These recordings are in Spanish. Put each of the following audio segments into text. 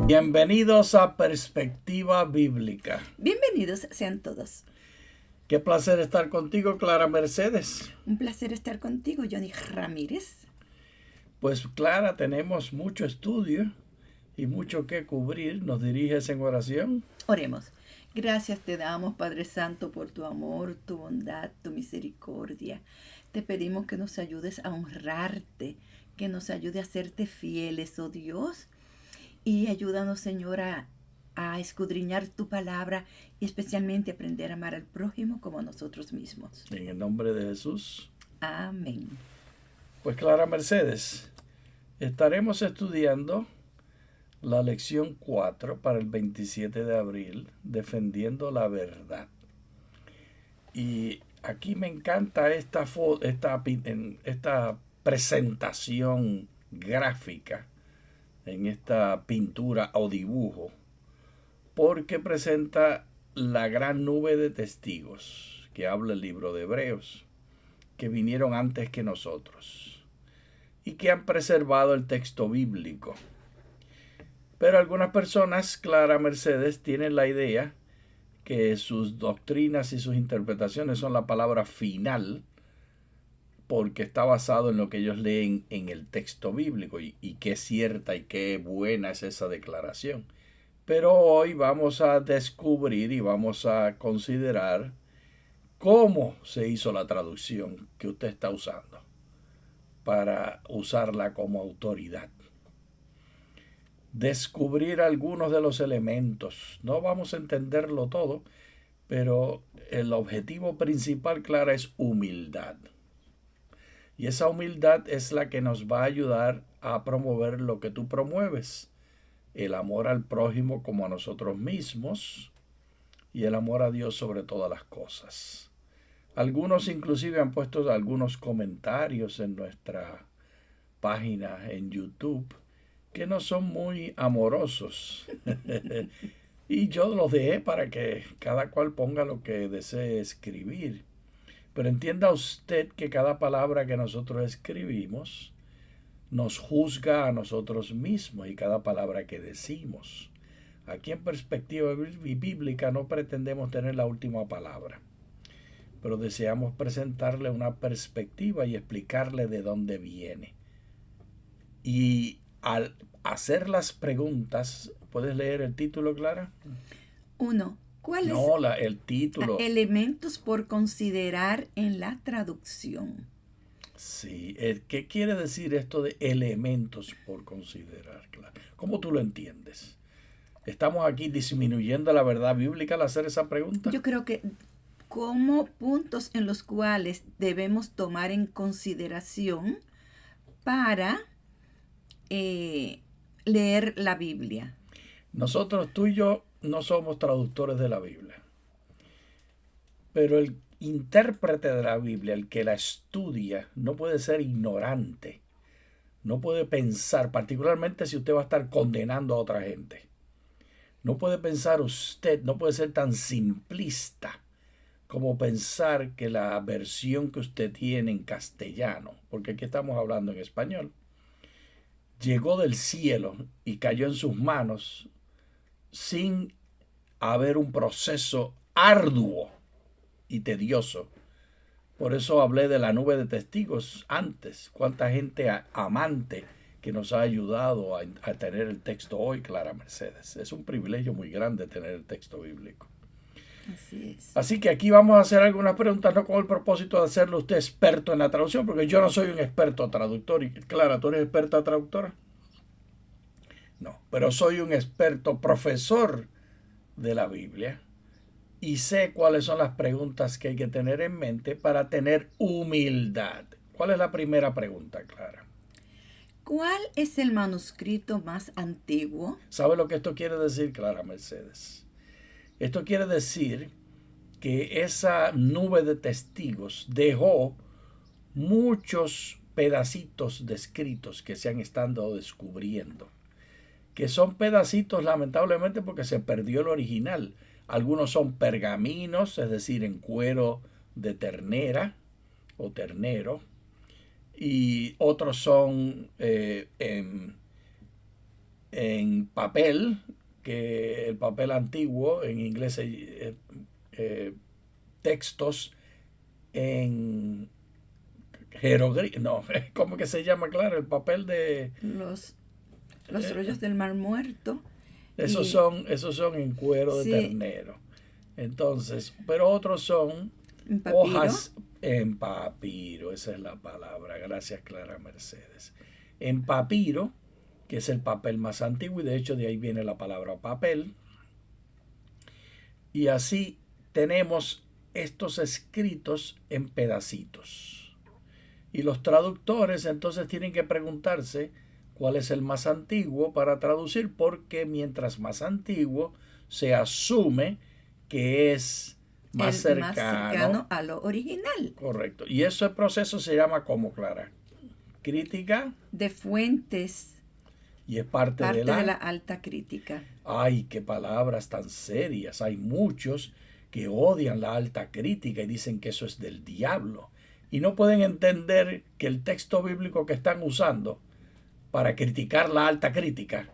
Bienvenidos a Perspectiva Bíblica. Bienvenidos sean todos. Qué placer estar contigo, Clara Mercedes. Un placer estar contigo, Johnny Ramírez. Pues Clara, tenemos mucho estudio y mucho que cubrir. ¿Nos diriges en oración? Oremos. Gracias te damos, Padre Santo, por tu amor, tu bondad, tu misericordia. Te pedimos que nos ayudes a honrarte, que nos ayude a serte fieles, oh Dios. Y ayúdanos, Señor, a escudriñar tu palabra y especialmente aprender a amar al prójimo como a nosotros mismos. En el nombre de Jesús. Amén. Pues Clara Mercedes, estaremos estudiando la lección 4 para el 27 de abril, defendiendo la verdad. Y aquí me encanta esta presentación gráfica, en esta pintura o dibujo, porque presenta la gran nube de testigos que habla el libro de Hebreos, que vinieron antes que nosotros y que han preservado el texto bíblico. Pero algunas personas, Clara Mercedes, tienen la idea que sus doctrinas y sus interpretaciones son la palabra final, porque está basado en lo que ellos leen en el texto bíblico, y qué cierta y qué buena es esa declaración. Pero hoy vamos a descubrir y vamos a considerar cómo se hizo la traducción que usted está usando para usarla como autoridad. Descubrir algunos de los elementos. No vamos a entenderlo todo, pero el objetivo principal, Clara, es humildad. Y esa humildad es la que nos va a ayudar a promover lo que tú promueves. El amor al prójimo como a nosotros mismos y el amor a Dios sobre todas las cosas. Algunos inclusive han puesto algunos comentarios en nuestra página en YouTube que no son muy amorosos. Y yo los dejé para que cada cual ponga lo que desee escribir. Pero entienda usted que cada palabra que nosotros escribimos nos juzga a nosotros mismos, y cada palabra que decimos. Aquí en Perspectiva Bíblica no pretendemos tener la última palabra, pero deseamos presentarle una perspectiva y explicarle de dónde viene. Y al hacer las preguntas, ¿puedes leer el título, Clara? 1. ¿Cuáles el título? Elementos por considerar en la traducción? Sí, ¿qué quiere decir esto de elementos por considerar? Claro. ¿Cómo tú lo entiendes? ¿Estamos aquí disminuyendo la verdad bíblica al hacer esa pregunta? Yo creo que como puntos en los cuales debemos tomar en consideración para leer la Biblia. Nosotros, tú y yo, no somos traductores de la Biblia, pero el intérprete de la Biblia, el que la estudia, no puede ser ignorante, no puede pensar, particularmente si usted va a estar condenando a otra gente. No puede pensar usted, no puede ser tan simplista como pensar que la versión que usted tiene en castellano, porque aquí estamos hablando en español, llegó del cielo y cayó en sus manos sin haber un proceso arduo y tedioso. Por eso hablé de la nube de testigos antes. Cuánta gente amante que nos ha ayudado a tener el texto hoy, Clara Mercedes. Es un privilegio muy grande tener el texto bíblico. Así es. Así que aquí vamos a hacer algunas preguntas, no con el propósito de hacerlo usted experto en la traducción, porque yo no soy un experto traductor. Y Clara, ¿tú eres experta traductora? No, pero soy un experto profesor de la Biblia y sé cuáles son las preguntas que hay que tener en mente para tener humildad. ¿Cuál es la primera pregunta, Clara? ¿Cuál es el manuscrito más antiguo? ¿Sabe lo que esto quiere decir, Clara Mercedes? Esto quiere decir que esa nube de testigos dejó muchos pedacitos de escritos que se han estado descubriendo, que son pedacitos lamentablemente porque se perdió el original. Algunos son pergaminos, es decir, en cuero de ternera o ternero, y otros son en papel, que el papel antiguo, en inglés, textos en jeroglífico, no, ¿cómo que se llama? Claro, el papel de... Los rollos del Mar Muerto. Esos son en cuero de Sí. ternero. Entonces, pero otros son En papiro. hojas en papiro, esa es la palabra. Gracias, Clara Mercedes. En papiro, que es el papel más antiguo, y de hecho de ahí viene la palabra papel. Y así tenemos estos escritos en pedacitos. Y los traductores entonces tienen que preguntarse cuál es el más antiguo para traducir, porque mientras más antiguo se asume que es más cercano a lo original. Correcto. Y ese proceso se llama como, Clara, crítica. De fuentes. Y es parte de la alta crítica. Ay, qué palabras tan serias. Hay muchos que odian la alta crítica y dicen que eso es del diablo. Y no pueden entender que el texto bíblico que están usando para criticar la alta crítica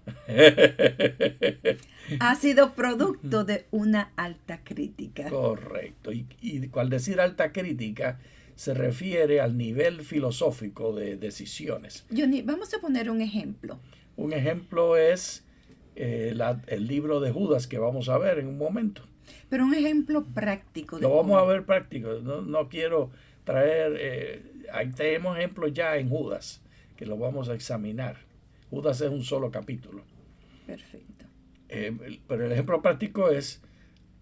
ha sido producto de una alta crítica. Correcto. Y al decir alta crítica se refiere al nivel filosófico de decisiones. Johnny, vamos a poner un ejemplo. Un ejemplo es el libro de Judas, que vamos a ver en un momento. Pero un ejemplo práctico. Lo vamos a ver práctico. No quiero traer... ahí tenemos ejemplos ya en Judas, que lo vamos a examinar. Judas es un solo capítulo. Perfecto. Pero el ejemplo práctico es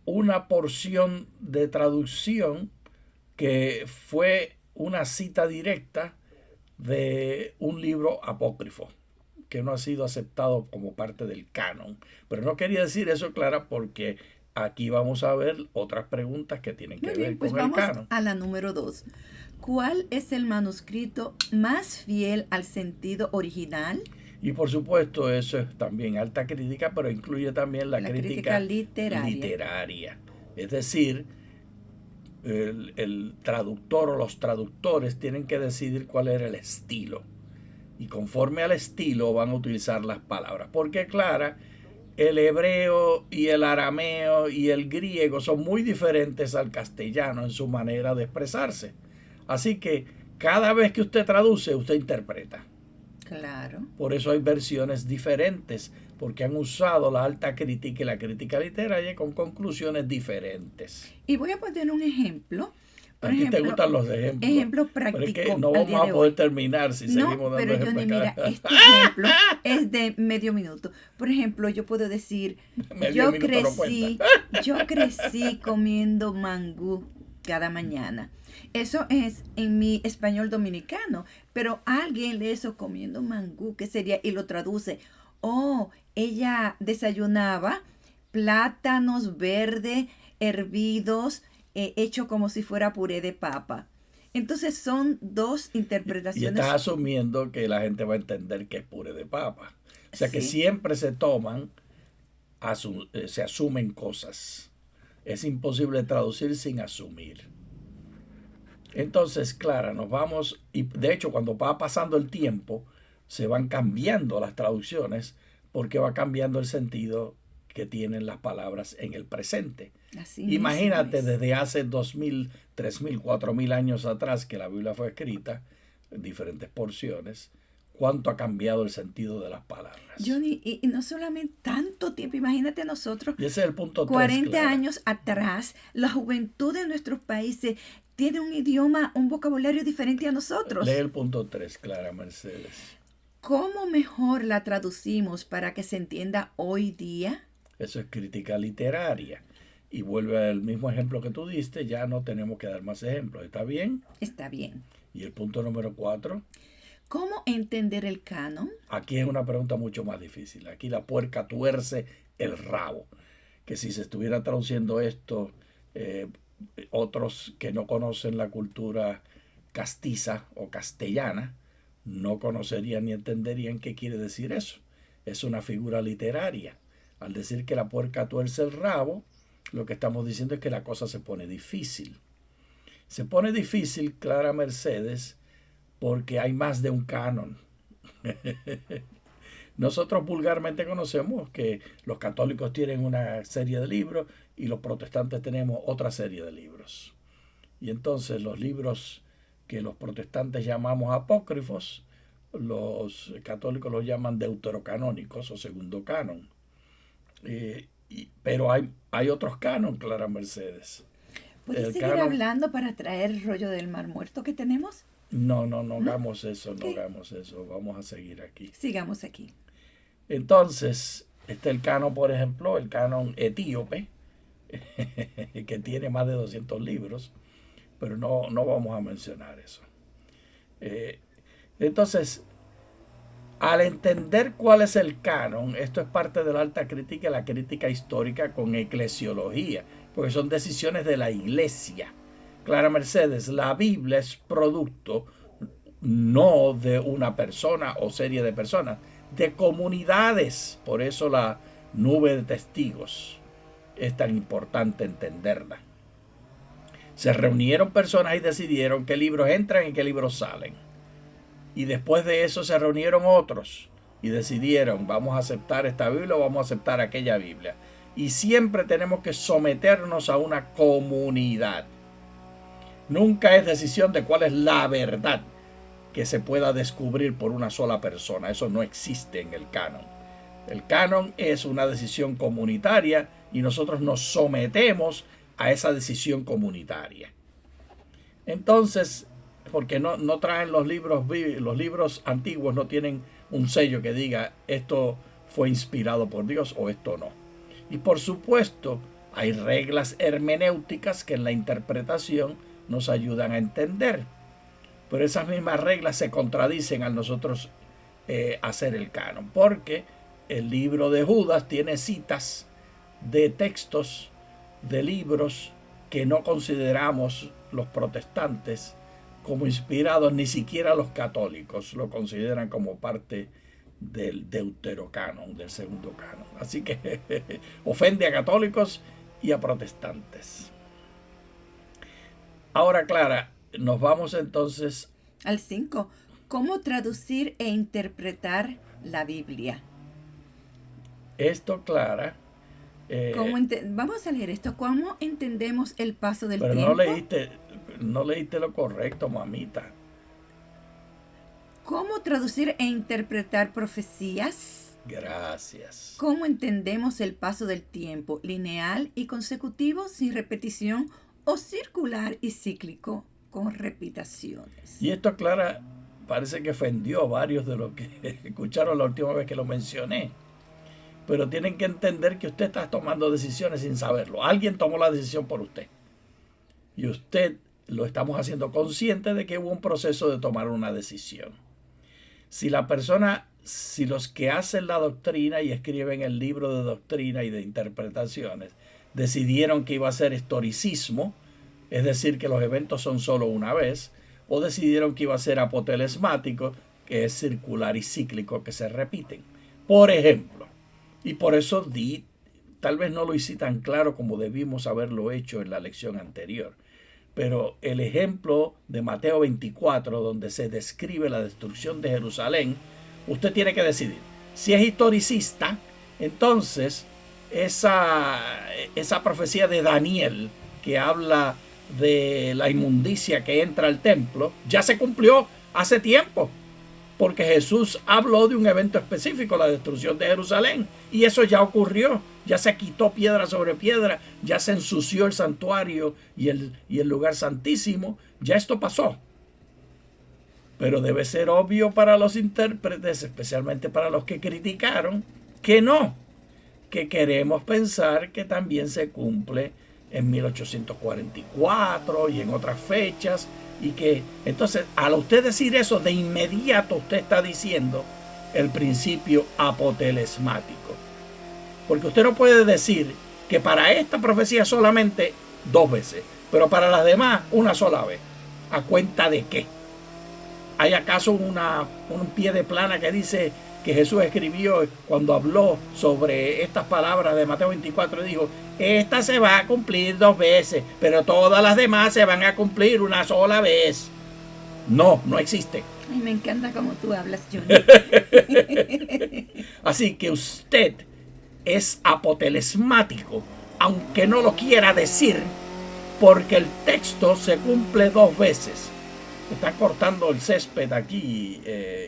una porción de traducción que fue una cita directa de un libro apócrifo que no ha sido aceptado como parte del canon. Pero no quería decir eso, Clara, porque aquí vamos a ver otras preguntas que tienen que ver con el canon. A la número 2. ¿Cuál es el manuscrito más fiel al sentido original? Y por supuesto eso es también alta crítica, pero incluye también la crítica literaria. Es decir, el traductor o los traductores tienen que decidir cuál era el estilo. Y conforme al estilo van a utilizar las palabras. Porque, Clara, el hebreo y el arameo y el griego son muy diferentes al castellano en su manera de expresarse. Así que cada vez que usted traduce, usted interpreta. Claro. Por eso hay versiones diferentes, porque han usado la alta crítica y la crítica literaria con conclusiones diferentes. Y voy a poner un ejemplo. A ti te gustan los ejemplos. Ejemplo práctico. Pero es que no vamos a poder terminar si seguimos dando ejemplos. Johnny, mira, este ejemplo es de medio minuto. Por ejemplo, yo puedo decir, yo crecí comiendo mangú cada mañana. Eso es en mi español dominicano, pero alguien lee eso comiendo mangú, ¿qué sería? Y lo traduce. Oh, ella desayunaba plátanos verdes hervidos, hecho como si fuera puré de papa. Entonces son dos interpretaciones. Y estás asumiendo que la gente va a entender que es puré de papa. O sea, sí, que siempre se toman, se asumen cosas. Es imposible traducir sin asumir. Entonces, Clara, nos vamos, y de hecho cuando va pasando el tiempo, se van cambiando las traducciones porque va cambiando el sentido que tienen las palabras en el presente. Así imagínate desde hace 2000, 3000, 4000 años atrás que la Biblia fue escrita en diferentes porciones, cuánto ha cambiado el sentido de las palabras. Johnny, y no solamente tanto tiempo, imagínate nosotros, y ese es el punto 40 3, años atrás, la juventud de nuestros países tiene un idioma, un vocabulario diferente a nosotros. Lee el punto 3, Clara Mercedes. ¿Cómo mejor la traducimos para que se entienda hoy día? Eso es crítica literaria. Y vuelve al mismo ejemplo que tú diste, ya no tenemos que dar más ejemplos. ¿Está bien? Está bien. Y el punto número 4. ¿Cómo entender el canon? Aquí es una pregunta mucho más difícil. Aquí la puerca tuerce el rabo. Que si se estuviera traduciendo esto, otros que no conocen la cultura castiza o castellana, no conocerían ni entenderían qué quiere decir eso. Es una figura literaria. Al decir que la puerca tuerce el rabo, lo que estamos diciendo es que la cosa se pone difícil. Se pone difícil, Clara Mercedes, porque hay más de un canon. Nosotros vulgarmente conocemos que los católicos tienen una serie de libros y los protestantes tenemos otra serie de libros. Y entonces los libros que los protestantes llamamos apócrifos, los católicos los llaman deuterocanónicos o segundo canon. Pero hay otros canon, Clara Mercedes. ¿Puedes seguir hablando para traer el rollo del Mar Muerto que tenemos? No hagamos eso, no hagamos eso. Vamos a seguir aquí. Sigamos aquí. Entonces, el canon, por ejemplo, el canon etíope, que tiene más de 200 libros, pero no vamos a mencionar eso. Entonces, al entender cuál es el canon, esto es parte de la alta crítica y la crítica histórica con eclesiología, porque son decisiones de la iglesia. Clara Mercedes, la Biblia es producto no de una persona o serie de personas, de comunidades. Por eso la nube de testigos es tan importante entenderla. Se reunieron personas y decidieron qué libros entran y qué libros salen. Y después de eso se reunieron otros y decidieron, vamos a aceptar esta Biblia o vamos a aceptar aquella Biblia. Y siempre tenemos que someternos a una comunidad. Nunca es decisión de cuál es la verdad que se pueda descubrir por una sola persona. Eso no existe en el canon. El canon es una decisión comunitaria y nosotros nos sometemos a esa decisión comunitaria. Entonces, porque no traen los libros antiguos no tienen un sello que diga esto fue inspirado por Dios o esto no. Y por supuesto, hay reglas hermenéuticas que en la interpretación nos ayudan a entender. Pero esas mismas reglas se contradicen al nosotros hacer el canon, porque el libro de Judas tiene citas de textos de libros que no consideramos los protestantes como inspirados, ni siquiera los católicos lo consideran como parte del deuterocanon, del segundo canon. Así que ofende a católicos y a protestantes. Ahora, Clara, nos vamos entonces al 5. ¿Cómo traducir e interpretar la Biblia? Esto, Clara. Vamos a leer esto. ¿Cómo entendemos el paso del pero tiempo? No leíste lo correcto, mamita. ¿Cómo traducir e interpretar profecías? Gracias. ¿Cómo entendemos el paso del tiempo? ¿Lineal y consecutivo, sin repetición, o circular y cíclico, con repeticiones? Y esto, Clara, parece que ofendió a varios de los que escucharon la última vez que lo mencioné. Pero tienen que entender que usted está tomando decisiones sin saberlo. Alguien tomó la decisión por usted. Y usted lo estamos haciendo consciente de que hubo un proceso de tomar una decisión. Si los que hacen la doctrina y escriben el libro de doctrina y de interpretaciones decidieron que iba a ser historicismo, es decir, que los eventos son solo una vez, o decidieron que iba a ser apotelesmático, que es circular y cíclico, que se repiten. Por ejemplo, y por eso tal vez no lo hice tan claro como debimos haberlo hecho en la lección anterior, pero el ejemplo de Mateo 24, donde se describe la destrucción de Jerusalén, usted tiene que decidir. Si es historicista, entonces esa profecía de Daniel, que habla de la inmundicia que entra al templo, ya se cumplió hace tiempo, porque Jesús habló de un evento específico, la destrucción de Jerusalén, y eso ya ocurrió. Ya se quitó piedra sobre piedra, ya se ensució el santuario y el lugar santísimo. Ya esto pasó. Pero debe ser obvio para los intérpretes, especialmente para los que criticaron, que no. Que queremos pensar que también se cumple en 1844 y en otras fechas. Y que entonces, al usted decir eso, de inmediato usted está diciendo el principio apotelesmático. Porque usted no puede decir que para esta profecía solamente 2 veces, pero para las demás una sola vez. ¿A cuenta de qué? ¿Hay acaso un pie de plana que dice que Jesús escribió cuando habló sobre estas palabras de Mateo 24? Dijo, esta se va a cumplir 2 veces, pero todas las demás se van a cumplir una sola vez. No existe. Ay, me encanta cómo tú hablas, Johnny. Así que usted es apotelesmático, aunque no lo quiera decir, porque el texto se cumple 2 veces. Están cortando el césped aquí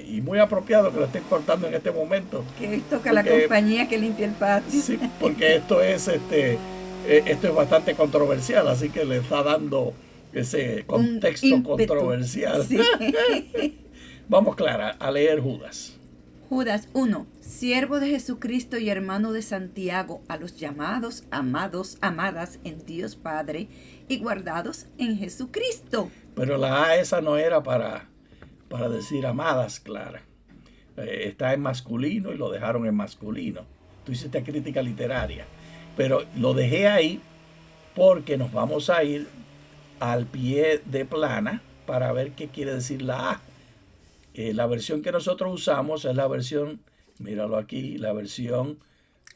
y muy apropiado que lo estén cortando en este momento. Que toca la compañía que limpia el patio. Sí, porque esto es bastante controversial, así que le está dando ese contexto controversial. Sí. Vamos, Clara, a leer Judas. Judas 1, siervo de Jesucristo y hermano de Santiago, a los llamados, amados, amadas en Dios Padre y guardados en Jesucristo. Pero la A esa no era para decir amadas, Clara. Está en masculino y lo dejaron en masculino. Tú hiciste crítica literaria. Pero lo dejé ahí porque nos vamos a ir al pie de plana para ver qué quiere decir la A. La versión que nosotros usamos es la versión, míralo aquí, la versión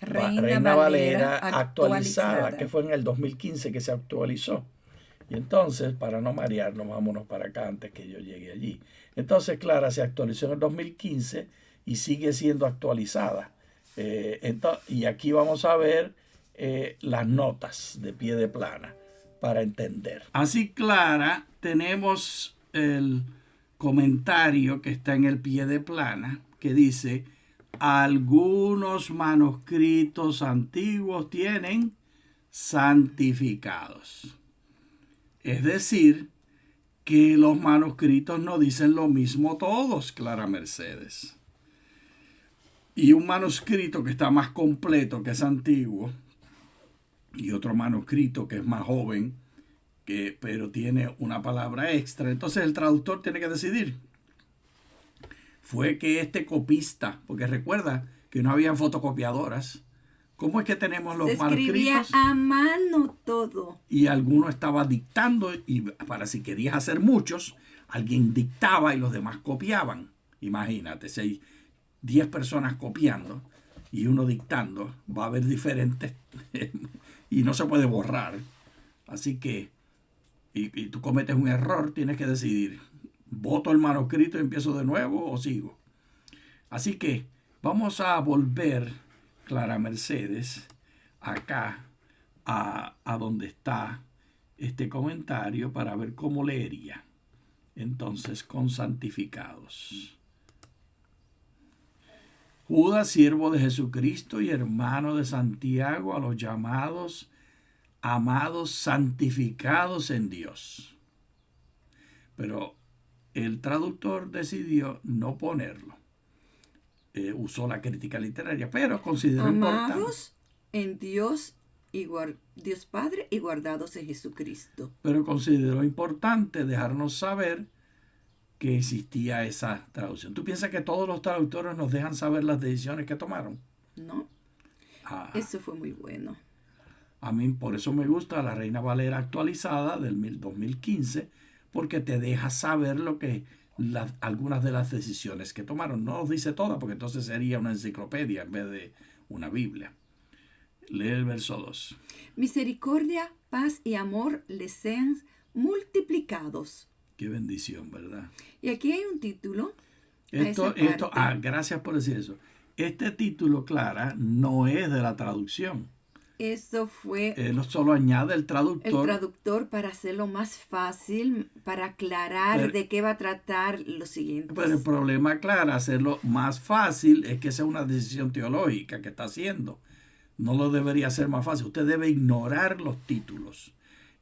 Reina Valera actualizada, que fue en el 2015 que se actualizó. Y entonces, para no marearnos, vámonos para acá antes que yo llegue allí. Entonces, Clara, se actualizó en el 2015 y sigue siendo actualizada. Y aquí vamos a ver las notas de pie de plana para entender. Así, Clara, tenemos el comentario que está en el pie de plana que dice: algunos manuscritos antiguos tienen santificados. Es decir, que los manuscritos no dicen lo mismo todos, Clara Mercedes. Y un manuscrito que está más completo, que es antiguo, y otro manuscrito que es más joven, pero tiene una palabra extra. Entonces el traductor tiene que decidir. Fue que este copista, porque recuerda que no habían fotocopiadoras. ¿Cómo es que tenemos los manuscritos? Se escribía a mano todo. Y alguno estaba dictando, y para si querías hacer muchos, alguien dictaba y los demás copiaban. Imagínate, si hay 10 personas copiando y uno dictando, va a haber diferentes y no se puede borrar. Así que, y tú cometes un error, tienes que decidir, ¿voto el manuscrito y empiezo de nuevo o sigo? Así que vamos a volver, Clara Mercedes, acá a donde está este comentario para ver cómo leería. Entonces, con santificados. Judas, siervo de Jesucristo y hermano de Santiago, a los llamados, amados, santificados en Dios. Pero el traductor decidió no ponerlo. Usó la crítica literaria, pero consideró importante. Amados en Dios y Dios Padre y guardados en Jesucristo. Pero consideró importante dejarnos saber que existía esa traducción. ¿Tú piensas que todos los traductores nos dejan saber las decisiones que tomaron? No. Eso fue muy bueno. A mí por eso me gusta la Reina Valera actualizada del 2015, porque te deja saber lo que algunas de las decisiones que tomaron. No los dice todas, porque entonces sería una enciclopedia en vez de una Biblia. Lee el verso 2. Misericordia, paz y amor les sean multiplicados. Qué bendición, ¿verdad? Y aquí hay un título. Gracias por decir eso. Este título, Clara, no es de la traducción. Eso fue... Él solo añade el traductor. El traductor para hacerlo más fácil, para aclarar de qué va a tratar lo siguiente. Pero el problema, Clara, hacerlo más fácil es que sea una decisión teológica que está haciendo. No lo debería hacer más fácil. Usted debe ignorar los títulos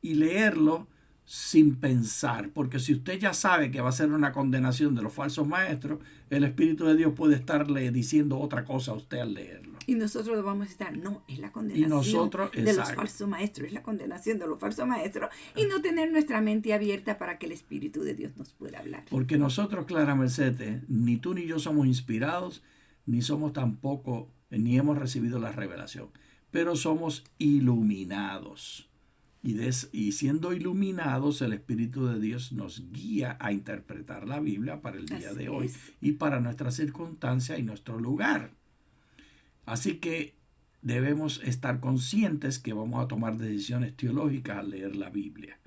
y leerlo sin pensar, porque si usted ya sabe que va a ser una condenación de los falsos maestros, el Espíritu de Dios puede estarle diciendo otra cosa a usted al leerlo. Y nosotros vamos a estar, no, es la condenación de los falsos maestros, es la condenación de los falsos maestros, y no tener nuestra mente abierta para que el Espíritu de Dios nos pueda hablar. Porque nosotros, Clara Mercedes, ni tú ni yo somos inspirados, ni somos tampoco, ni hemos recibido la revelación, pero somos iluminados. Y siendo iluminados, el Espíritu de Dios nos guía a interpretar la Biblia para el día de hoy y para nuestra circunstancia y nuestro lugar. Así que debemos estar conscientes que vamos a tomar decisiones teológicas al leer la Biblia.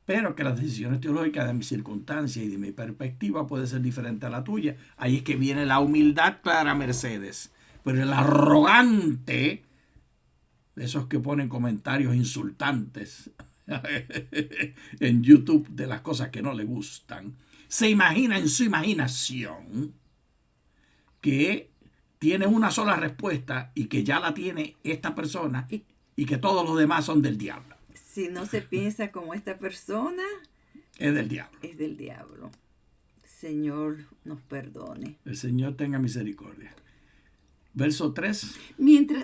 Pero que las decisiones teológicas de mi circunstancia y de mi perspectiva puede ser diferente a la tuya. Ahí es que viene la humildad, Clara Mercedes. Pero el arrogante, esos que ponen comentarios insultantes en YouTube de las cosas que no le gustan, se imagina en su imaginación que tiene una sola respuesta y que ya la tiene esta persona y que todos los demás son del diablo. Si no se piensa como esta persona, Es del diablo. es del diablo. Señor, nos perdone. El Señor tenga misericordia. Verso 3.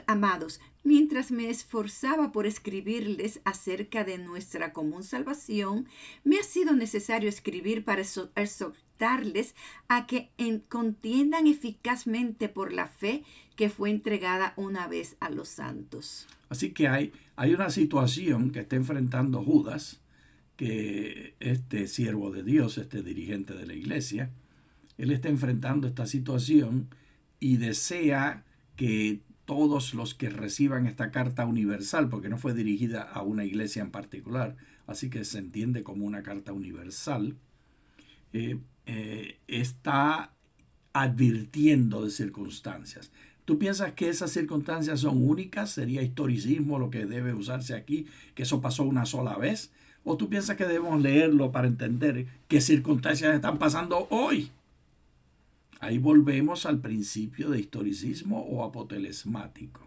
Amados, mientras me esforzaba por escribirles acerca de nuestra común salvación, me ha sido necesario escribir para exhortarles a que contiendan eficazmente por la fe que fue entregada una vez a los santos. Así que hay una situación que está enfrentando Judas, que este siervo de Dios, este dirigente de la iglesia, él está enfrentando esta situación y desea que todos los que reciban esta carta universal, porque no fue dirigida a una iglesia en particular, así que se entiende como una carta universal, está advirtiendo de circunstancias. ¿Tú piensas que esas circunstancias son únicas? ¿Sería historicismo lo que debe usarse aquí? ¿Que eso pasó una sola vez? ¿O tú piensas que debemos leerlo para entender qué circunstancias están pasando hoy? Ahí volvemos al principio de historicismo o apotelesmático.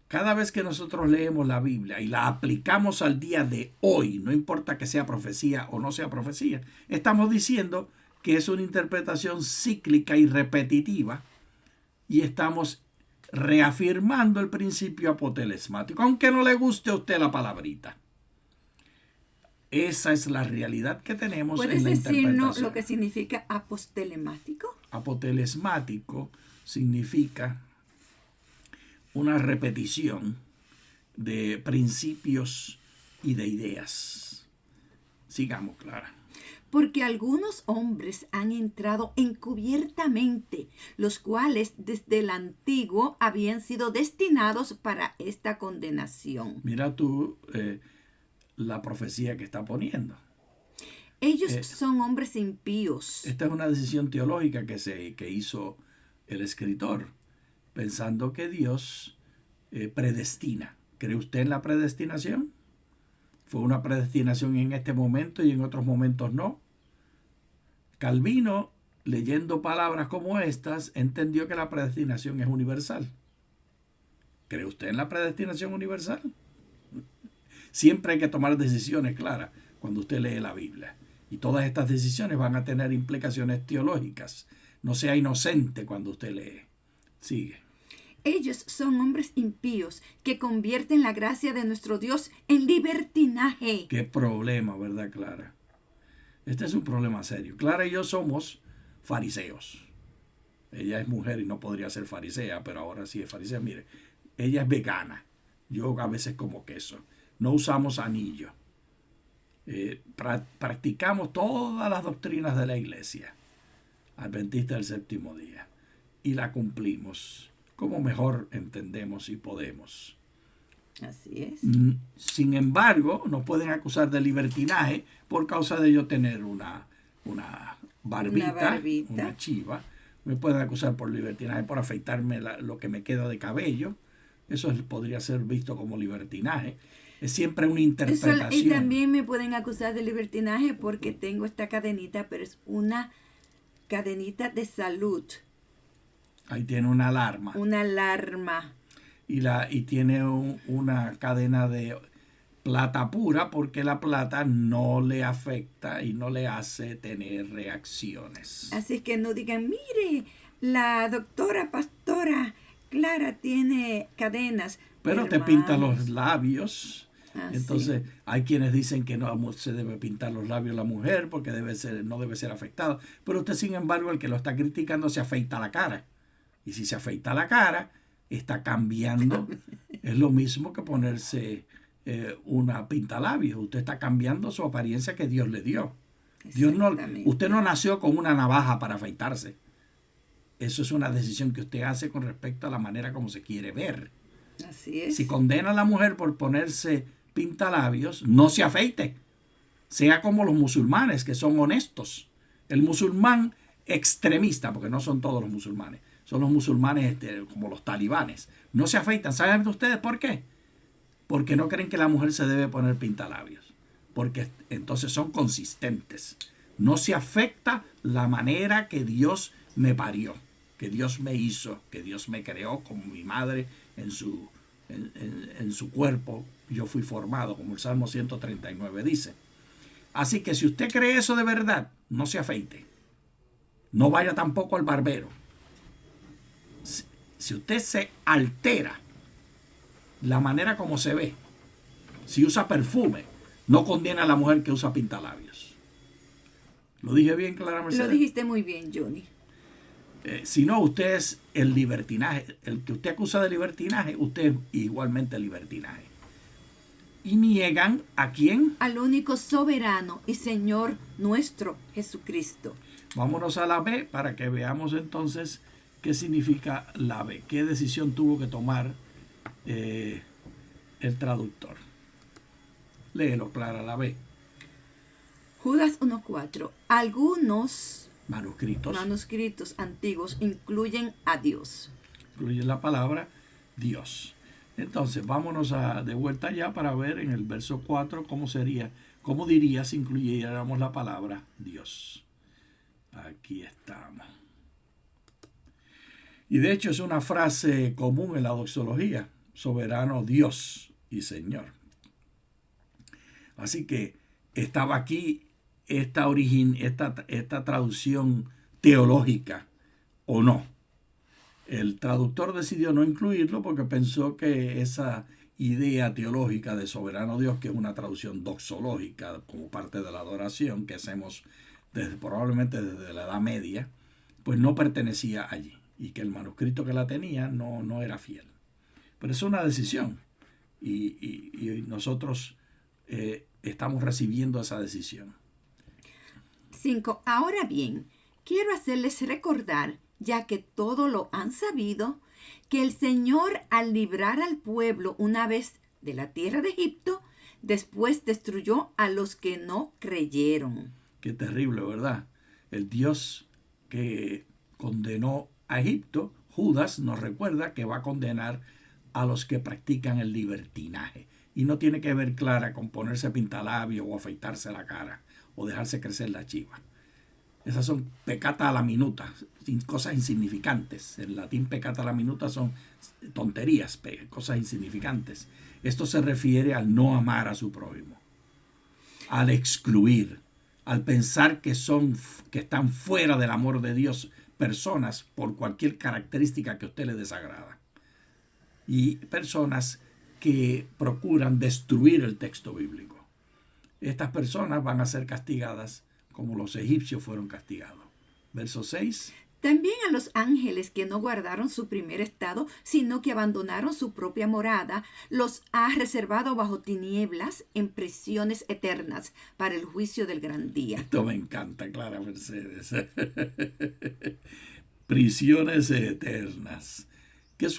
Cada vez que nosotros leemos la Biblia y la aplicamos al día de hoy, no importa que sea profecía o no sea profecía, estamos diciendo que es una interpretación cíclica y repetitiva y estamos reafirmando el principio apotelesmático, aunque no le guste a usted la palabrita. Esa es la realidad que tenemos en la interpretación. ¿Puedes decirnos lo que significa apostelemático? Apotelesmático significa una repetición de principios y de ideas. Sigamos, Clara. Porque algunos hombres han entrado encubiertamente, los cuales desde el antiguo habían sido destinados para esta condenación. Mira tú la profecía que está poniendo. Ellos son hombres impíos. Esta es una decisión teológica que hizo el escritor, pensando que Dios predestina. ¿Cree usted en la predestinación? ¿Fue una predestinación en este momento y en otros momentos no? Calvino, leyendo palabras como estas, entendió que la predestinación es universal. ¿Cree usted en la predestinación universal? Siempre hay que tomar decisiones claras cuando usted lee la Biblia. Y todas estas decisiones van a tener implicaciones teológicas. No sea inocente cuando usted lee. Sigue. Ellos son hombres impíos que convierten la gracia de nuestro Dios en libertinaje. Qué problema, ¿verdad, Clara? Este es un problema serio. Clara y yo somos fariseos. Ella es mujer y no podría ser farisea, pero ahora sí es farisea. Mire, ella es vegana. Yo a veces como queso. No usamos anillo. Practicamos todas las doctrinas de la iglesia adventista del séptimo día y la cumplimos como mejor entendemos y podemos. Así es. Sin embargo, nos pueden acusar de libertinaje por causa de yo tener una barbita, una chiva. Me pueden acusar por libertinaje por afeitarme lo que me queda de cabello. Eso podría ser visto como libertinaje. Es siempre una interpretación. Y también me pueden acusar de libertinaje porque tengo esta cadenita, pero es una cadenita de salud. Ahí tiene una alarma. Una alarma. Y tiene una cadena de plata pura porque la plata no le afecta y no le hace tener reacciones. Así es que no digan, mire, la doctora pastora Clara tiene cadenas. Pero te pinta los labios. Entonces, hay quienes dicen que no se debe pintar los labios la mujer porque no debe ser afectada. Pero usted, sin embargo, el que lo está criticando se afeita la cara. Y si se afeita la cara, está cambiando. Es lo mismo que ponerse una pintalabios. Usted está cambiando su apariencia que Dios le dio. Usted no nació con una navaja para afeitarse. Eso es una decisión que usted hace con respecto a la manera como se quiere ver. Así es. Si condena a la mujer por ponerse pintalabios, no se afeite. Sea como los musulmanes, que son honestos. El musulmán extremista, porque no son todos los musulmanes, son los musulmanes como los talibanes, no se afeitan. ¿Saben ustedes por qué? Porque no creen que la mujer se debe poner pintalabios, porque entonces son consistentes. No se afecta la manera que Dios me parió, que Dios me hizo, que Dios me creó como mi madre en su cuerpo. Yo fui formado, como el Salmo 139 dice. Así que si usted cree eso de verdad, no se afeite. No vaya tampoco al barbero. Si usted se altera la manera como se ve, si usa perfume, no condena a la mujer que usa pintalabios. ¿Lo dije bien, Clara Mercedes? Lo dijiste muy bien, Johnny. Si no, usted es el libertinaje. El que usted acusa de libertinaje, usted es igualmente libertinaje. Y niegan ¿a quién? Al único soberano y Señor nuestro, Jesucristo. Vámonos a la B para que veamos entonces qué significa la B. ¿Qué decisión tuvo que tomar el traductor? Léelo, Clara, la B. Judas 1:4. Algunos manuscritos antiguos incluyen a Dios. Incluyen la palabra Dios. Entonces, vámonos de vuelta ya para ver en el verso 4 cómo diría si incluyéramos la palabra Dios. Aquí estamos. Y de hecho es una frase común en la doxología: soberano Dios y Señor. Así que estaba aquí esta traducción teológica, ¿o no? El traductor decidió no incluirlo porque pensó que esa idea teológica de soberano Dios, que es una traducción doxológica como parte de la adoración que hacemos probablemente desde la Edad Media, pues no pertenecía allí, y que el manuscrito que la tenía no era fiel. Pero es una decisión, y nosotros estamos recibiendo esa decisión. 5. Ahora bien, quiero hacerles recordar, ya que todo lo han sabido, que el Señor, al librar al pueblo una vez de la tierra de Egipto, después destruyó a los que no creyeron. Qué terrible, ¿verdad? El Dios que condenó a Egipto, Judas, nos recuerda que va a condenar a los que practican el libertinaje. Y no tiene que ver, Clara, con ponerse pintalabio o afeitarse la cara o dejarse crecer la chiva. Esas son peccata a la minuta, cosas insignificantes. En latín peccata a la minuta son tonterías, cosas insignificantes. Esto se refiere al no amar a su prójimo, al excluir, al pensar que están fuera del amor de Dios personas por cualquier característica que a usted le desagrada. Y personas que procuran destruir el texto bíblico. Estas personas van a ser castigadas como los egipcios fueron castigados. Verso 6. También a los ángeles que no guardaron su primer estado, sino que abandonaron su propia morada, los ha reservado bajo tinieblas en prisiones eternas para el juicio del gran día. Esto me encanta, Clara Mercedes. Prisiones eternas.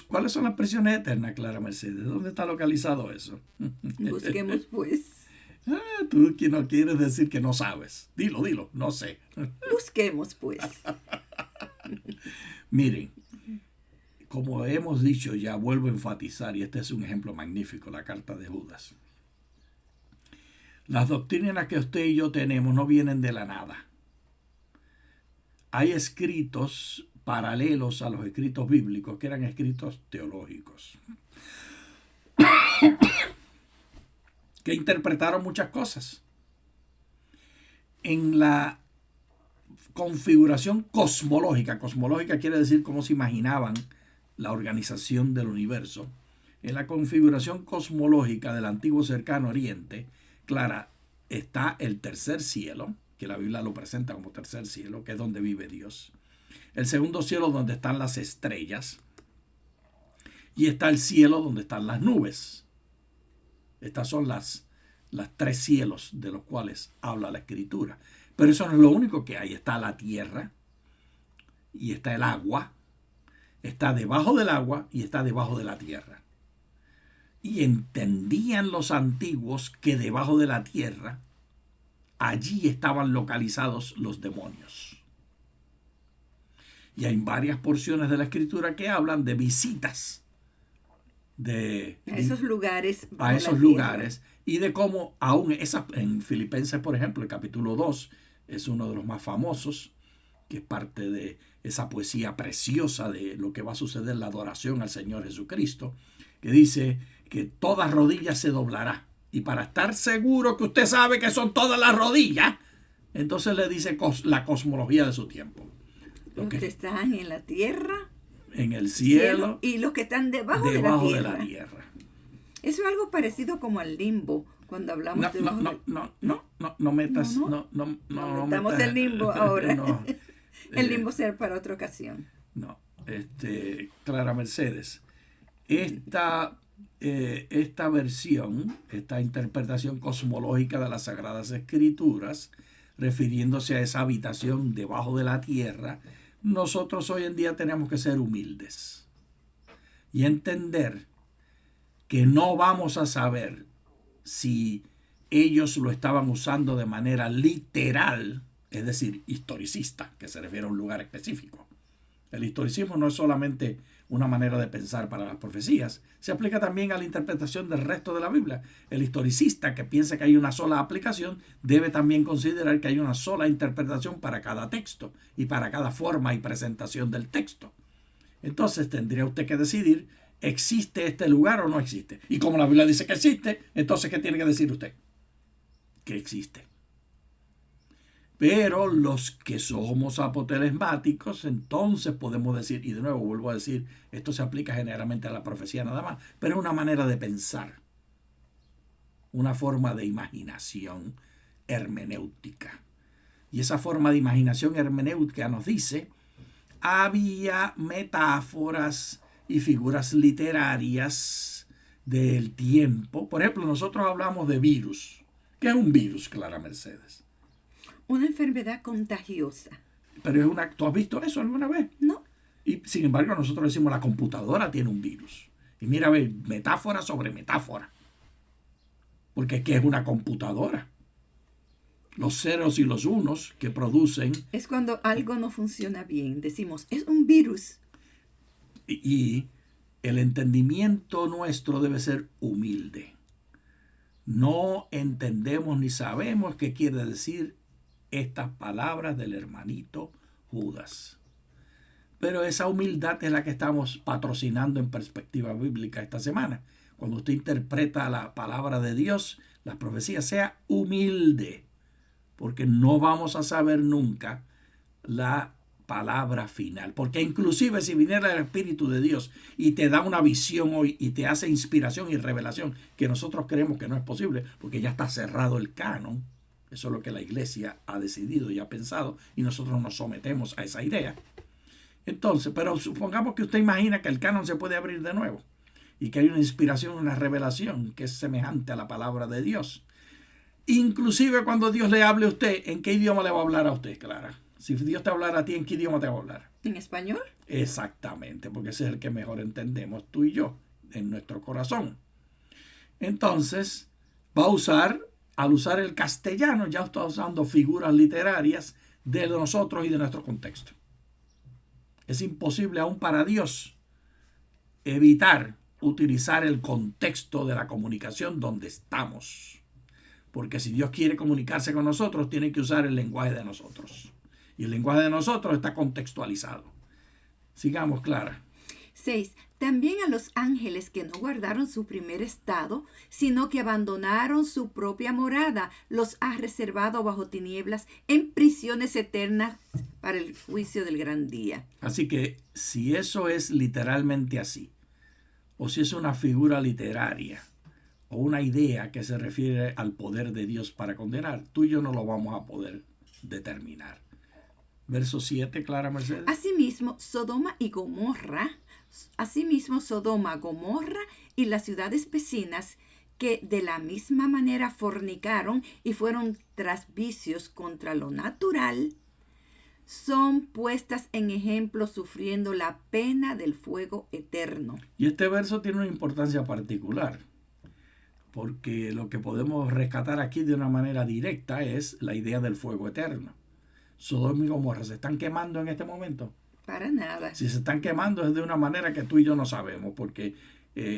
¿Cuáles son las prisiones eternas, Clara Mercedes? ¿Dónde está localizado eso? Busquemos pues. Tú que no quieres decir que no sabes. Dilo, no sé. Busquemos pues. Miren, como hemos dicho ya, vuelvo a enfatizar, y este es un ejemplo magnífico, la carta de Judas. Las doctrinas que usted y yo tenemos no vienen de la nada. Hay escritos paralelos a los escritos bíblicos que eran escritos teológicos, que interpretaron muchas cosas. En la configuración cosmológica quiere decir cómo se imaginaban la organización del universo. En la configuración cosmológica del antiguo cercano oriente, Clara, está el tercer cielo, que la Biblia lo presenta como tercer cielo, que es donde vive Dios. El segundo cielo, donde están las estrellas. Y está el cielo donde están las nubes. Estas son las tres cielos de los cuales habla la Escritura. Pero eso no es lo único que hay. Está la tierra y está el agua. Está debajo del agua y está debajo de la tierra. Y entendían los antiguos que debajo de la tierra, allí estaban localizados los demonios. Y hay varias porciones de la Escritura que hablan de visitas a esos lugares. a esos lugares y de cómo aún en Filipenses, por ejemplo, el capítulo 2 es uno de los más famosos, que es parte de esa poesía preciosa de lo que va a suceder en la adoración al Señor Jesucristo, que dice que toda rodilla se doblará. Y para estar seguro que usted sabe que son todas las rodillas, entonces le dice la cosmología de su tiempo. Los que están en la tierra, en el cielo y los que están debajo de la tierra. Eso es algo parecido como al limbo, cuando hablamos de no metas, no metamos el limbo ahora. El limbo será para otra ocasión. No, Clara Mercedes, esta versión, esta interpretación cosmológica de las Sagradas Escrituras, refiriéndose a esa habitación debajo de la tierra, nosotros hoy en día tenemos que ser humildes y entender que no vamos a saber si ellos lo estaban usando de manera literal, es decir, historicista, que se refiere a un lugar específico. El historicismo no es solamente una manera de pensar para las profecías, se aplica también a la interpretación del resto de la Biblia. El historicista que piensa que hay una sola aplicación debe también considerar que hay una sola interpretación para cada texto y para cada forma y presentación del texto. Entonces tendría usted que decidir, ¿existe este lugar o no existe? Y como la Biblia dice que existe, entonces ¿qué tiene que decir usted? Que existe. Pero los que somos apotelesmáticos, entonces podemos decir, y de nuevo vuelvo a decir, esto se aplica generalmente a la profecía nada más, pero es una manera de pensar, una forma de imaginación hermenéutica. Y esa forma de imaginación hermenéutica nos dice, había metáforas y figuras literarias del tiempo. Por ejemplo, nosotros hablamos de virus. ¿Qué es un virus, Clara Mercedes? Una enfermedad contagiosa. Pero ¿tú has visto eso alguna vez? No. Y sin embargo nosotros decimos la computadora tiene un virus. Y mira, ve, metáfora sobre metáfora. Porque ¿qué es una computadora? Los ceros y los unos que producen... Es cuando algo no funciona bien. Decimos, es un virus. Y el entendimiento nuestro debe ser humilde. No entendemos ni sabemos qué quiere decir estas palabras del hermanito Judas. Pero esa humildad es la que estamos patrocinando en Perspectiva Bíblica esta semana. Cuando usted interpreta la palabra de Dios, las profecías, sea humilde, porque no vamos a saber nunca la palabra final. Porque inclusive si viniera el Espíritu de Dios y te da una visión hoy y te hace inspiración y revelación, que nosotros creemos que no es posible, porque ya está cerrado el canon. Eso es lo que la iglesia ha decidido y ha pensado, y nosotros nos sometemos a esa idea. Entonces, pero supongamos que usted imagina que el canon se puede abrir de nuevo y que hay una inspiración, una revelación que es semejante a la palabra de Dios. Inclusive cuando Dios le hable a usted, ¿en qué idioma le va a hablar a usted, Clara? Si Dios te hablara a ti, ¿en qué idioma te va a hablar? ¿En español? Exactamente, porque ese es el que mejor entendemos tú y yo, en nuestro corazón. Entonces, al usar el castellano, ya está usando figuras literarias de nosotros y de nuestro contexto. Es imposible aún para Dios evitar utilizar el contexto de la comunicación donde estamos. Porque si Dios quiere comunicarse con nosotros, tiene que usar el lenguaje de nosotros. Y el lenguaje de nosotros está contextualizado. Sigamos, Clara. 6. También a los ángeles que no guardaron su primer estado, sino que abandonaron su propia morada, los ha reservado bajo tinieblas en prisiones eternas para el juicio del gran día. Así que si eso es literalmente así, o si es una figura literaria, o una idea que se refiere al poder de Dios para condenar, tú y yo no lo vamos a poder determinar. Verso 7, Clara Mercedes. Asimismo, Sodoma, Gomorra y las ciudades vecinas, que de la misma manera fornicaron y fueron tras vicios contra lo natural, son puestas en ejemplo sufriendo la pena del fuego eterno. Y este verso tiene una importancia particular, porque lo que podemos rescatar aquí de una manera directa es la idea del fuego eterno. Sodoma y Gomorra se están quemando en este momento. Para nada. Si se están quemando es de una manera que tú y yo no sabemos, porque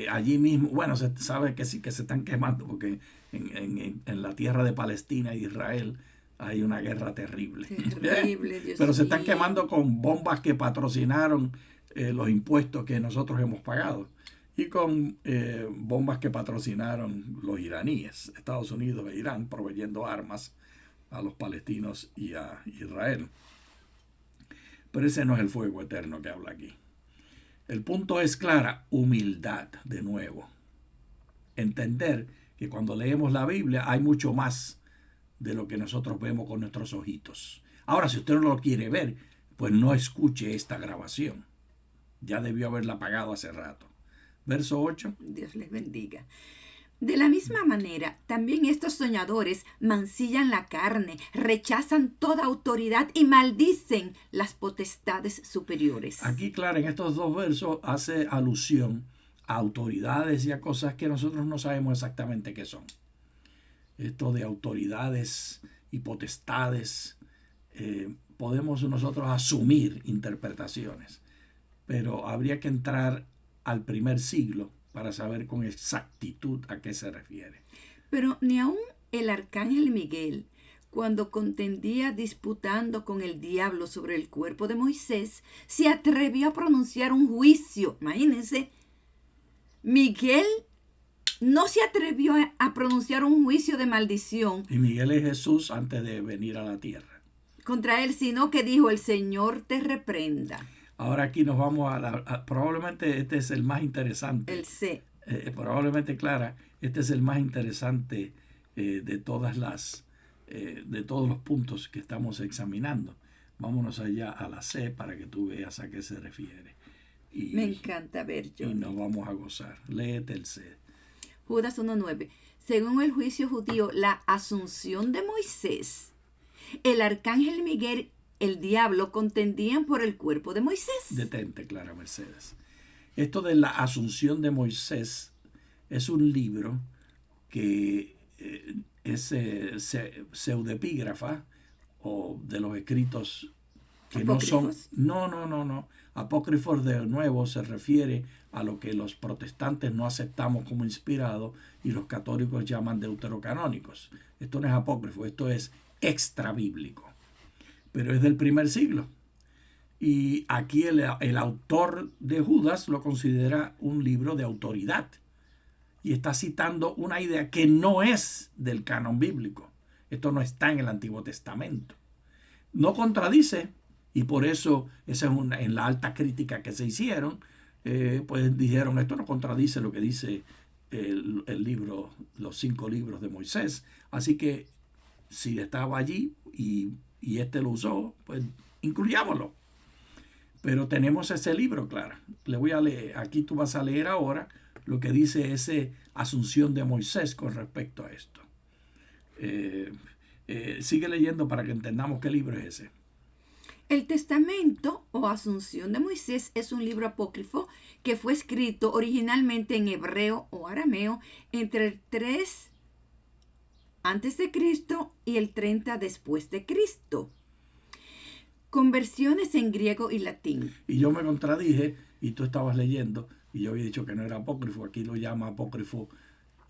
allí mismo, bueno, se sabe que sí que se están quemando, porque en la tierra de Palestina e Israel hay una guerra terrible. Terrible, Dios Pero se están mío. quemando con bombas que patrocinaron los impuestos que nosotros hemos pagado y con bombas que patrocinaron los iraníes, Estados Unidos e Irán, proveyendo armas a los palestinos y a Israel. Pero ese no es el fuego eterno que habla aquí. El punto es clara, humildad, de nuevo. Entender que cuando leemos la Biblia hay mucho más de lo que nosotros vemos con nuestros ojitos. Ahora, si usted no lo quiere ver, pues no escuche esta grabación. Ya debió haberla apagado hace rato. Verso 8. Dios les bendiga. De la misma manera, también estos soñadores mancillan la carne, rechazan toda autoridad y maldicen las potestades superiores. Aquí, claro, en estos dos versos hace alusión a autoridades y a cosas que nosotros no sabemos exactamente qué son. Esto de autoridades y potestades, podemos nosotros asumir interpretaciones, pero habría que entrar al primer siglo para saber con exactitud a qué se refiere. Pero ni aun el arcángel Miguel, cuando contendía disputando con el diablo sobre el cuerpo de Moisés, se atrevió a pronunciar un juicio. Imagínense, Miguel no se atrevió a pronunciar un juicio de maldición. Y Miguel es Jesús antes de venir a la tierra. Contra él, sino que dijo, el Señor te reprenda. Ahora aquí nos vamos probablemente este es el más interesante. El C. Probablemente, Clara, este es el más interesante de todos los puntos que estamos examinando. Vámonos allá a la C para que tú veas a qué se refiere. Me encanta ver, Y nos vamos a gozar. Léete el C. Judas 1:9. Según el juicio judío, la asunción de Moisés, el arcángel Miguel, el diablo, contendían por el cuerpo de Moisés. Detente, Clara Mercedes. Esto de la asunción de Moisés es un libro que es pseudepígrafa o de los escritos que ¿Apócrifos? no son. No. Apócrifos de nuevo se refiere a lo que los protestantes no aceptamos como inspirado y los católicos llaman deuterocanónicos. Esto no es apócrifo, esto es extra bíblico. Pero es del primer siglo. Y aquí el autor de Judas lo considera un libro de autoridad. Y está citando una idea que no es del canon bíblico. Esto no está en el Antiguo Testamento. No contradice, y por eso esa es en la alta crítica que se hicieron, pues dijeron, esto no contradice lo que dice el libro, los 5 libros de Moisés. Así que si estaba allí y este lo usó, pues incluyámoslo. Pero tenemos ese libro, Clara. Le voy a leer. Aquí tú vas a leer ahora lo que dice ese asunción de Moisés con respecto a esto. Sigue leyendo para que entendamos qué libro es ese. El Testamento o Asunción de Moisés es un libro apócrifo que fue escrito originalmente en hebreo o arameo entre el 3 antes de Cristo y el 30 después de Cristo, con versiones en griego y latín. Y yo me contradije y tú estabas leyendo y yo había dicho que no era apócrifo. Aquí lo llama apócrifo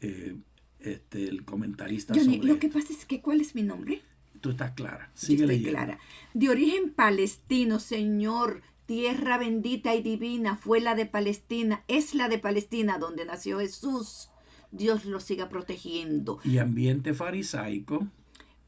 el comentarista Johnny, sobre lo que pasa es que ¿cuál es mi nombre? Tú estás clara. Sigue leyendo. Clara. De origen palestino, Señor, tierra bendita y divina fue la de Palestina, es la de Palestina donde nació Jesús. Dios lo siga protegiendo. Y ambiente farisaico.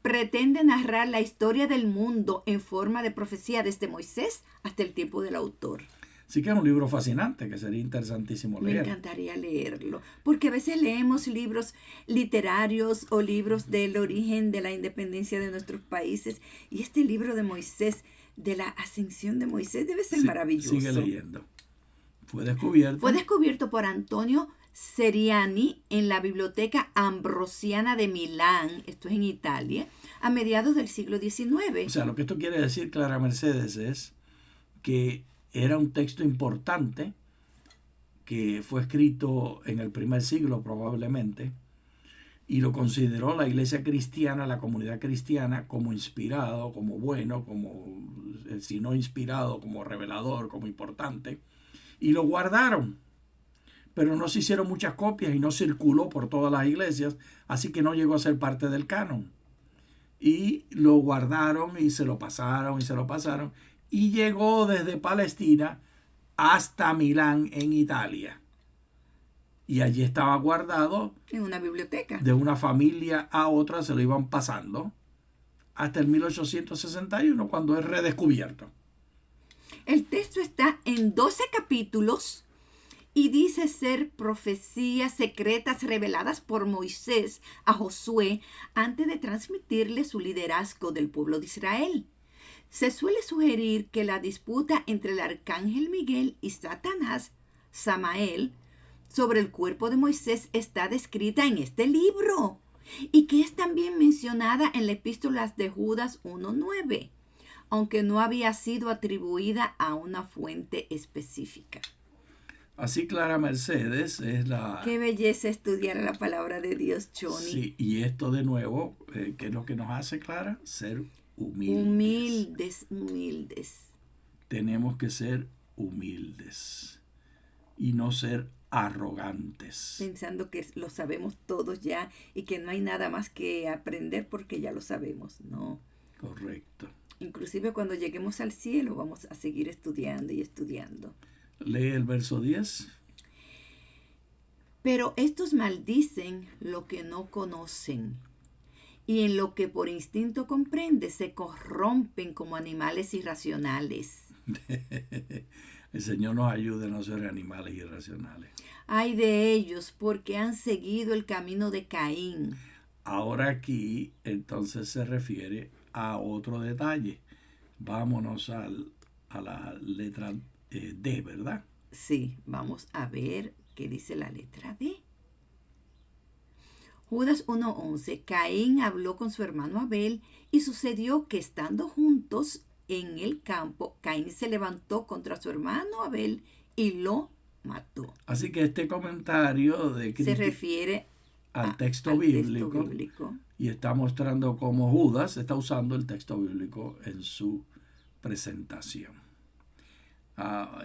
Pretende narrar la historia del mundo en forma de profecía desde Moisés hasta el tiempo del autor. Sí que es un libro fascinante que sería interesantísimo leer. Me encantaría leerlo, porque a veces leemos libros literarios o libros del origen de la independencia de nuestros países, y este libro de Moisés, de la ascensión de Moisés, debe ser maravilloso. Sigue leyendo. Fue descubierto por Antonio Seriani en la Biblioteca Ambrosiana de Milán, esto es en Italia, a mediados del siglo XIX. O sea, lo que esto quiere decir, Clara Mercedes, es que era un texto importante que fue escrito en el primer siglo probablemente y lo consideró la iglesia cristiana, la comunidad cristiana, como inspirado, como bueno, como, si no inspirado, como revelador, como importante, y lo guardaron. Pero no se hicieron muchas copias y no circuló por todas las iglesias, así que no llegó a ser parte del canon. Y lo guardaron y se lo pasaron y se lo pasaron, y llegó desde Palestina hasta Milán en Italia. Y allí estaba guardado En una biblioteca. de una familia a otra, se lo iban pasando hasta el 1861, cuando es redescubierto. El texto está en 12 capítulos y dice ser profecías secretas reveladas por Moisés a Josué antes de transmitirle su liderazgo del pueblo de Israel. Se suele sugerir que la disputa entre el arcángel Miguel y Satanás, Samael, sobre el cuerpo de Moisés está descrita en este libro y que es también mencionada en las epístolas de Judas 1:9, aunque no había sido atribuida a una fuente específica. Así Clara Mercedes es la... Qué belleza estudiar la palabra de Dios, Johnny. Sí, y esto de nuevo, ¿qué es lo que nos hace, Clara? Ser humildes. Humildes, humildes. Tenemos que ser humildes y no ser arrogantes. Pensando que lo sabemos todos ya y que no hay nada más que aprender porque ya lo sabemos. No. Correcto. Inclusive cuando lleguemos al cielo vamos a seguir estudiando y estudiando. Lee el verso 10. Pero estos maldicen lo que no conocen, y en lo que por instinto comprende se corrompen como animales irracionales. El Señor nos ayude a no ser animales irracionales. Ay de ellos, porque han seguido el camino de Caín. Ahora aquí entonces se refiere a otro detalle. Vámonos a la letra D, ¿verdad? Sí, vamos a ver qué dice la letra D. Judas 1:11. Caín habló con su hermano Abel y sucedió que estando juntos en el campo, Caín se levantó contra su hermano Abel y lo mató. Así que este comentario de Se refiere al texto bíblico y está mostrando cómo Judas está usando el texto bíblico en su presentación.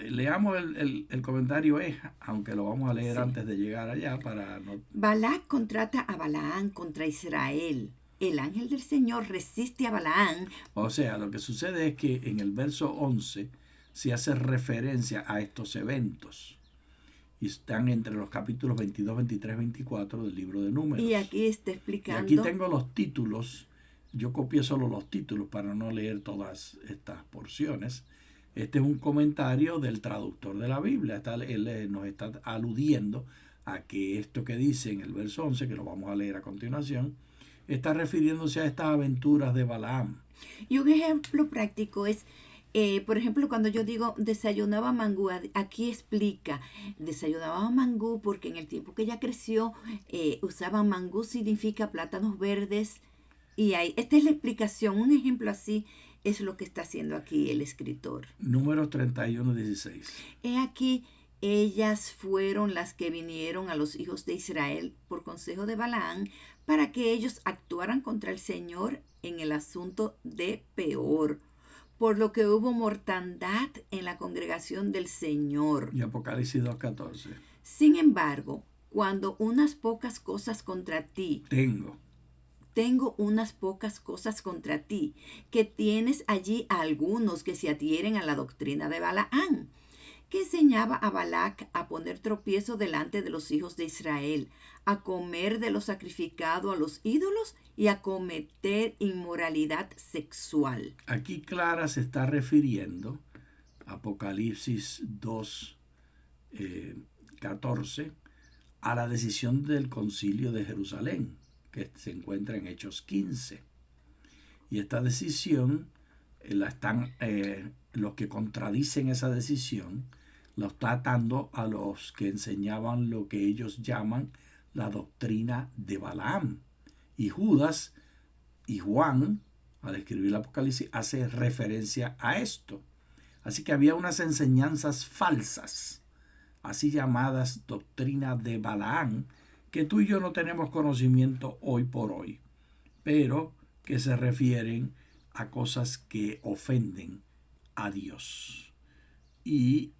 Leamos el comentario, aunque lo vamos a leer antes de llegar allá para no... Balac contrata a Balaán contra Israel. El ángel del Señor resiste a Balaán. O sea, lo que sucede es que en el verso 11 se hace referencia a estos eventos. Y están entre los capítulos 22, 23, 24 del libro de Números. Y aquí está explicando... Y aquí tengo los títulos. Yo copié solo los títulos para no leer todas estas porciones. Este es un comentario del traductor de la Biblia. Él nos está aludiendo a que esto que dice en el verso 11, que lo vamos a leer a continuación, está refiriéndose a estas aventuras de Balaam. Y un ejemplo práctico es, por ejemplo, cuando yo digo desayunaba mangú, aquí explica, desayunaba mangú porque en el tiempo que ella creció, usaban mangú, significa plátanos verdes. Y esta es la explicación, un ejemplo así es lo que está haciendo aquí el escritor. Números 31, 16. He aquí, ellas fueron las que vinieron a los hijos de Israel por consejo de Balaán para que ellos actuaran contra el Señor en el asunto de Peor, por lo que hubo mortandad en la congregación del Señor. Y Apocalipsis 2:14. Sin embargo, cuando unas pocas cosas contra ti... Tengo unas pocas cosas contra ti, que tienes allí a algunos que se adhieren a la doctrina de Balaán, que enseñaba a Balac a poner tropiezo delante de los hijos de Israel, a comer de lo sacrificado a los ídolos y a cometer inmoralidad sexual. Aquí Clara se está refiriendo, Apocalipsis 2:14, a la decisión del concilio de Jerusalén, que se encuentra en Hechos 15. Y esta decisión los que contradicen esa decisión la está atando a los que enseñaban lo que ellos llaman la doctrina de Balaam. Y Judas y Juan, al escribir el Apocalipsis, hace referencia a esto. Así que había unas enseñanzas falsas, así llamadas doctrina de Balaam, que tú y yo no tenemos conocimiento hoy por hoy, pero que se refieren a cosas que ofenden a Dios y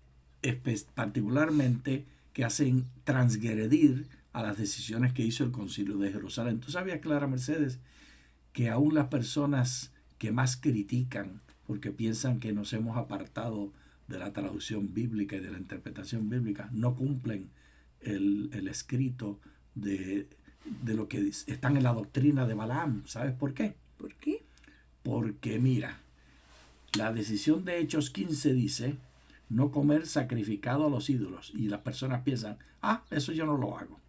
particularmente que hacen transgredir a las decisiones que hizo el Concilio de Jerusalén. ¿Tú sabías, Clara Mercedes, que aún las personas que más critican porque piensan que nos hemos apartado de la traducción bíblica y de la interpretación bíblica no cumplen el escrito de lo que están en la doctrina de Balaam? ¿Sabes por qué? ¿Por qué? Porque mira, la decisión de Hechos 15 dice no comer sacrificado a los ídolos, y las personas piensan, eso yo no lo hago.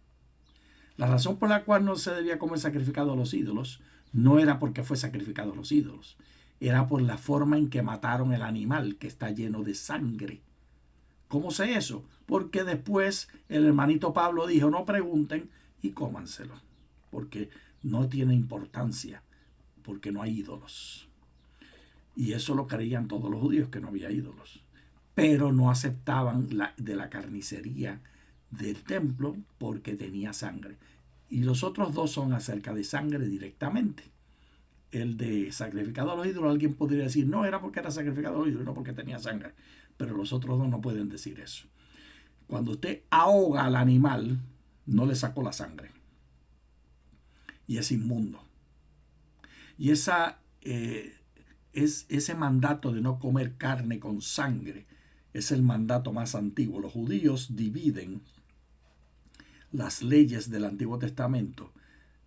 La razón por la cual no se debía comer sacrificado a los ídolos no era porque fue sacrificado a los ídolos, era por la forma en que mataron el animal, que está lleno de sangre. ¿Cómo sé eso? Porque después el hermanito Pablo dijo, no pregunten y cómanselo, porque no tiene importancia, porque no hay ídolos. Y eso lo creían todos los judíos, que no había ídolos. Pero no aceptaban de la carnicería del templo porque tenía sangre. Y los otros dos son acerca de sangre directamente. El de sacrificado a los ídolos, alguien podría decir, no, era porque era sacrificado a los ídolos, no porque tenía sangre. Pero los otros dos no pueden decir eso. Cuando usted ahoga al animal, no le sacó la sangre. Y es inmundo. Y ese mandato de no comer carne con sangre es el mandato más antiguo. Los judíos dividen las leyes del Antiguo Testamento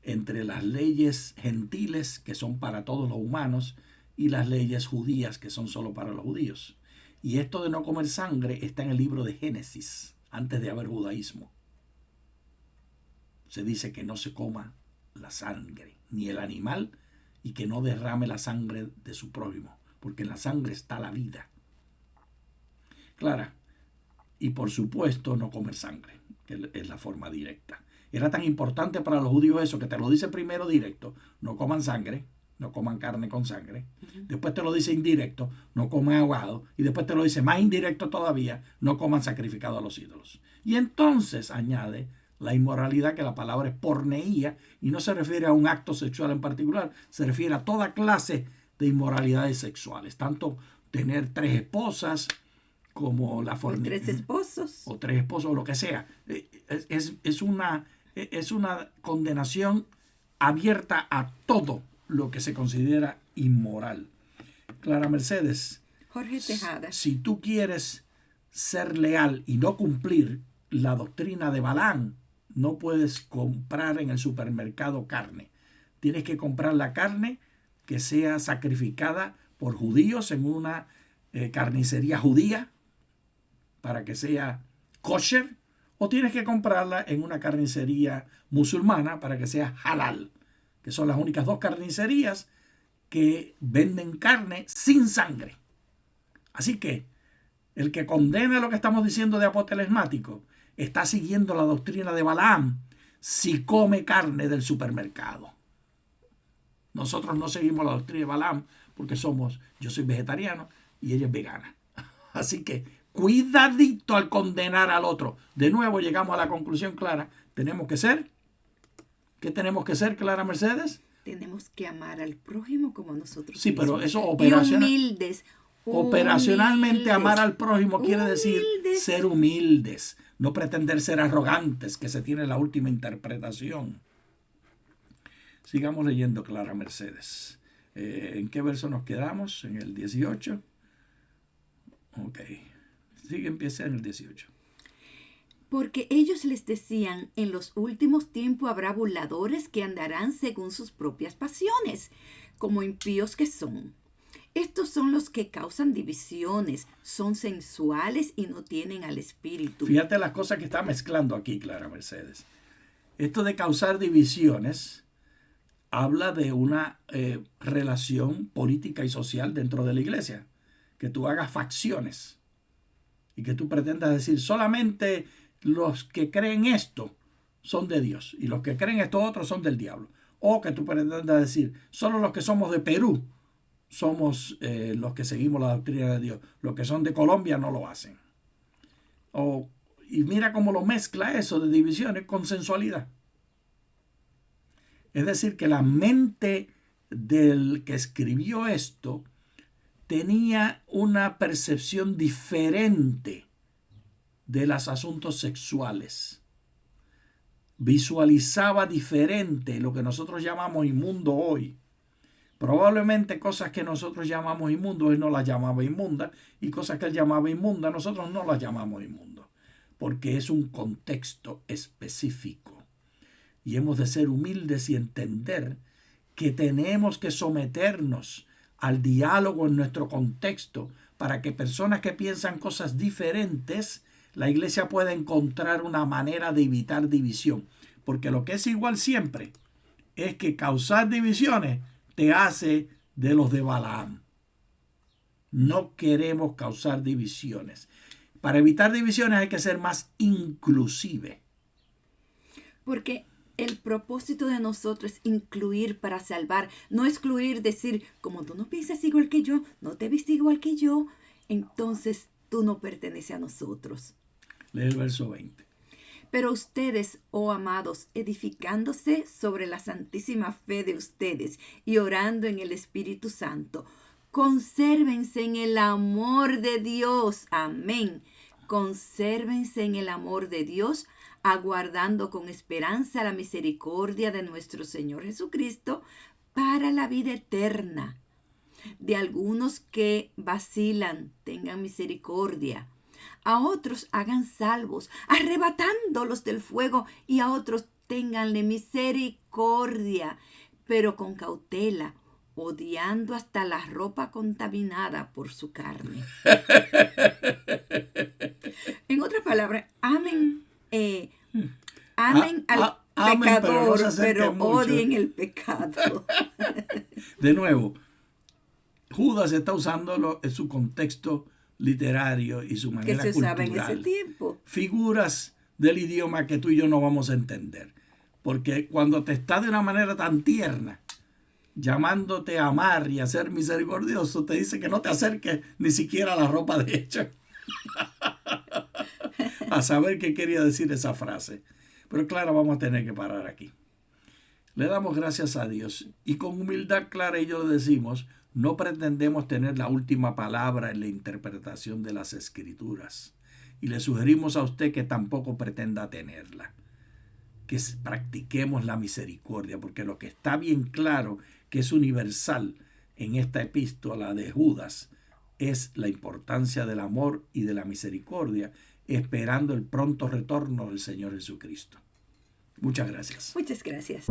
entre las leyes gentiles, que son para todos los humanos, y las leyes judías, que son solo para los judíos. Y esto de no comer sangre está en el libro de Génesis, antes de haber judaísmo. Se dice que no se coma la sangre, ni el animal, y que no derrame la sangre de su prójimo, porque en la sangre está la vida. Clara, y por supuesto no comer sangre, que es la forma directa. Era tan importante para los judíos eso, que te lo dice primero directo, no coman sangre, no coman carne con sangre. Después te lo dice indirecto, no coman ahogado. Y después te lo dice más indirecto todavía, no coman sacrificado a los ídolos. Y entonces añade la inmoralidad, que la palabra es porneía, y no se refiere a un acto sexual en particular, se refiere a toda clase de inmoralidades sexuales, tanto tener 3 esposas, como la fornicación. O 3 esposos, o lo que sea. Es una condenación abierta a todo lo que se considera inmoral. Clara Mercedes, Jorge Tejada, si tú quieres ser leal y no cumplir la doctrina de Balaam, no puedes comprar en el supermercado carne. Tienes que comprar la carne que sea sacrificada por judíos en una carnicería judía, para que sea kosher, o tienes que comprarla en una carnicería musulmana para que sea halal, que son las únicas 2 carnicerías que venden carne sin sangre. Así que el que condena lo que estamos diciendo de apotelesmático está siguiendo la doctrina de Balaam si come carne del supermercado. Nosotros no seguimos la doctrina de Balaam porque yo soy vegetariano y ella es vegana. Así que cuidadito al condenar al otro. De nuevo llegamos a la conclusión clara. ¿Qué tenemos que ser, Clara Mercedes? Tenemos que amar al prójimo como nosotros Sí, mismos. pero eso humildes. Operacionalmente amar al prójimo quiere decir ser humildes, no pretender ser arrogantes, que se tiene la última interpretación. Sigamos leyendo, Clara Mercedes. ¿En qué verso nos quedamos? En el 18. Ok. Empieza en el 18. Porque ellos les decían, en los últimos tiempos habrá burladores que andarán según sus propias pasiones, como impíos que son. Estos son los que causan divisiones, son sensuales y no tienen al espíritu. Fíjate las cosas que está mezclando aquí, Clara Mercedes. Esto de causar divisiones habla de una relación política y social dentro de la iglesia. Que tú hagas facciones. Y que tú pretendas decir, solamente los que creen esto son de Dios y los que creen esto otro son del diablo. O que tú pretendas decir, solo los que somos de Perú somos los que seguimos la doctrina de Dios. Los que son de Colombia no lo hacen. Y mira cómo lo mezcla eso de divisiones con sensualidad. Es decir, que la mente del que escribió esto tenía una percepción diferente de los asuntos sexuales. Visualizaba diferente lo que nosotros llamamos inmundo hoy. Probablemente cosas que nosotros llamamos inmundo, él no las llamaba inmundas, y cosas que él llamaba inmundas, nosotros no las llamamos inmundas, porque es un contexto específico. Y hemos de ser humildes y entender que tenemos que someternos al diálogo en nuestro contexto para que personas que piensan cosas diferentes, la iglesia pueda encontrar una manera de evitar división. Porque lo que es igual siempre es que causar divisiones te hace de los de Balaam. No queremos causar divisiones. Para evitar divisiones hay que ser más inclusive. Porque el propósito de nosotros es incluir para salvar, no excluir, decir, como tú no piensas igual que yo, no te viste igual que yo, entonces tú no perteneces a nosotros. Lee el verso 20. Pero ustedes, oh amados, edificándose sobre la santísima fe de ustedes y orando en el Espíritu Santo, consérvense en el amor de Dios. Amén. Consérvense en el amor de Dios, aguardando con esperanza la misericordia de nuestro Señor Jesucristo para la vida eterna. De algunos que vacilan, tengan misericordia. A otros hagan salvos, arrebatándolos del fuego, y a otros ténganle misericordia, pero con cautela, odiando hasta la ropa contaminada por su carne. En otras palabras, amen al pecador, pero odien el pecado. De nuevo, Judas está usando en su contexto literario y su manera que se usaba cultural. en ese tiempo. Figuras del idioma que tú y yo no vamos a entender. Porque cuando te está de una manera tan tierna, llamándote a amar y a ser misericordioso, te dice que no te acerques ni siquiera a la ropa de hecha. A saber qué quería decir esa frase. Pero claro, vamos a tener que parar aquí. Le damos gracias a Dios y con humildad clara y yo le decimos, no pretendemos tener la última palabra en la interpretación de las Escrituras. Y le sugerimos a usted que tampoco pretenda tenerla. Que practiquemos la misericordia, porque lo que está bien claro que es universal en esta epístola de Judas es la importancia del amor y de la misericordia, esperando el pronto retorno del Señor Jesucristo. Muchas gracias. Muchas gracias.